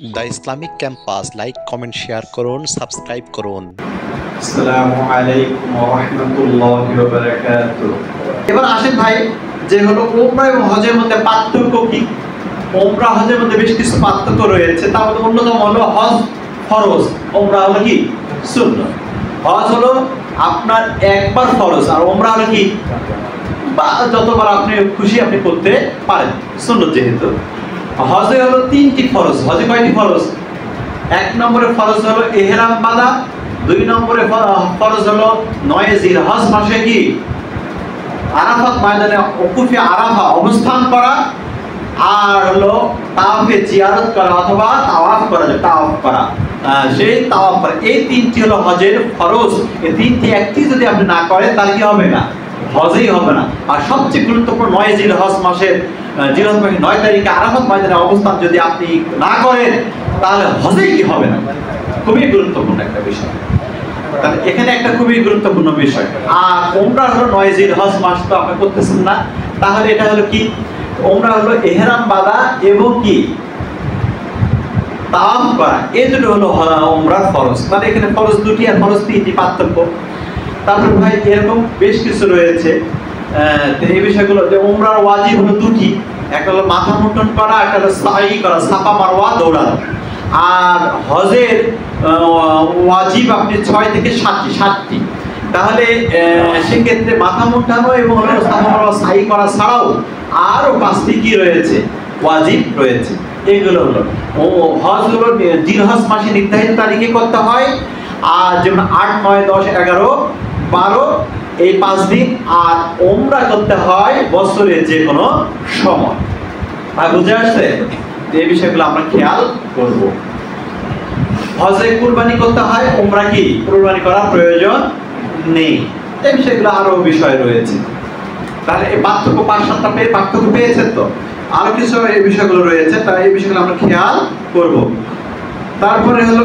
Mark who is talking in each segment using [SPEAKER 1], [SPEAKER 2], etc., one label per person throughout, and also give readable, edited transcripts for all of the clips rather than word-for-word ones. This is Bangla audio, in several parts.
[SPEAKER 1] The Islamic campus like comment share করুন, সাবস্ক্রাইব করুন।
[SPEAKER 2] আসসালামু আলাইকুম ওয়া রাহমাতুল্লাহি ওয়া বারাকাতুহু। এবার আসেন ভাই, যে হলো উমরা এবং হজের মধ্যে পার্থক্য কি? উমরা হজের মধ্যে বেশ কিছু পার্থক্য রয়েছে। তার মধ্যে অন্যতম হলো হজ ফরজ, উমরা হলো কি সুন্নাত। হজ হলো আপনার একবার ফরজ, আর উমরা হলো কি বা যতবার আপনি খুশি আপনি করতে পারেন, সুন্নাত যেহেতু। হজে হলো তিনটি ফরজ। হজে কয়টি ফরজ? এক নম্বরে ফরজ হলো ইহরাম বাঁধা, দুই নম্বরে ফরজ হলো 9 জিলহজ মাসে কি আরাফাত ময়দানে ওকুফে আরাফা অবস্থান করা, আর হলো তাওয়াফে জিয়ারত করা অথবা তাওয়াফ করা, তাওয়াফ করা, সেই তাওয়াফ করা। এই তিনটি হলো হজের ফরজ। এই তিনটি একটি যদি আপনি না করেন তাহলে কি হবে না? হজই হবে না। আর সবচেয়ে গুরুত্বপূর্ণ 9 জিলহজ মাসের 9 তারিখে আরাফাত ময়দানে অবস্থান যদি আপনি না করেন তাহলে হজেই কি হবে না। খুবই গুরুত্বপূর্ণ একটা বিষয়। তাহলে এখানে একটা খুবই গুরুত্বপূর্ণ বিষয়। আর উমরা হলো 9 জিলহজ মাস তো আপনি করতেছেন না, তাহলে এটা হলো কি? উমরা হলো ইহরাম বাঁধা এবং কি তাওয়াফ করা, এই দুটো হলো উমরার ফরজ। তাহলে এখানে ফরজ দুটি আর ফরজ তিনটি পার্থক্য। তারপর ভাই এরকম বেশ কিছু রয়েছে, এই বিষয়গুলো যে উমরার ওয়াজিব হলো দুটি, একটা হলো মাথা মুন্ডন করা, একটা হলো সাই করা, সাফা মারওয়া দৌড়ানো। আর হজের ওয়াজিব আপনি 6 থেকে 7টি। তাহলে সেক্ষেত্রে মাথা মুন্ডানো এবং সাফা মারওয়া সাই করা ছাড়াও আরও 5টি কি রয়েছে? ওয়াজিব রয়েছে। এগুলো হলো হজ হলো জিলহজ মাসে নির্ধারিত তারিখে করতে হয়, আর যেমন 8, 9, 10, 11, 12 এই 5 দিন। আর উমরা করতে হয় বছরের যে কোনো সময়। আর বুঝে আসছে? এই বিষয়গুলো আমরা খেয়াল করব। হজে কুরবানি করতে হয়, উমরা কি কুরবানি করার প্রয়োজন নেই। এই বিষয়গুলো আরো বিষয় রয়েছে। তাহলে এই পার্থক্য 5-7টা পার্থক্য পেয়েছেন তো? আরো কিছু এই বিষয়গুলো রয়েছে, তাই এই বিষয়গুলো আমরা খেয়াল করব। তারপরে হলো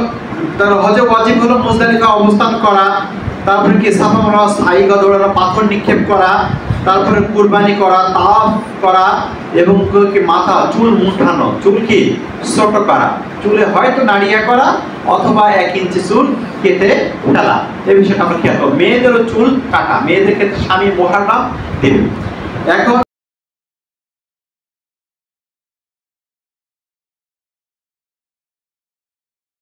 [SPEAKER 2] তার হজে ওয়াজিব হলো মুজদালিফা অবস্থান করা, তারপরে কি সাফা মারওয়া সাই দৌড়ানো, পাথর নিক্ষেপ করা, তারপরে কুরবানি করা, তাওয়াফ করা এবং কি মাথা চুল মুঠানো, চুল কি ছোট করা, চুলে হয়তো নাড়িয়া করা অথবা 1 ইঞ্চি চুল কেটে ফেলা। এই বিষয়টা আমরা খেয়াল করব। মেয়েদেরও চুল কাটা, মেয়েদের ক্ষেত্রে স্বামী মুহাররম দিবেন। এখন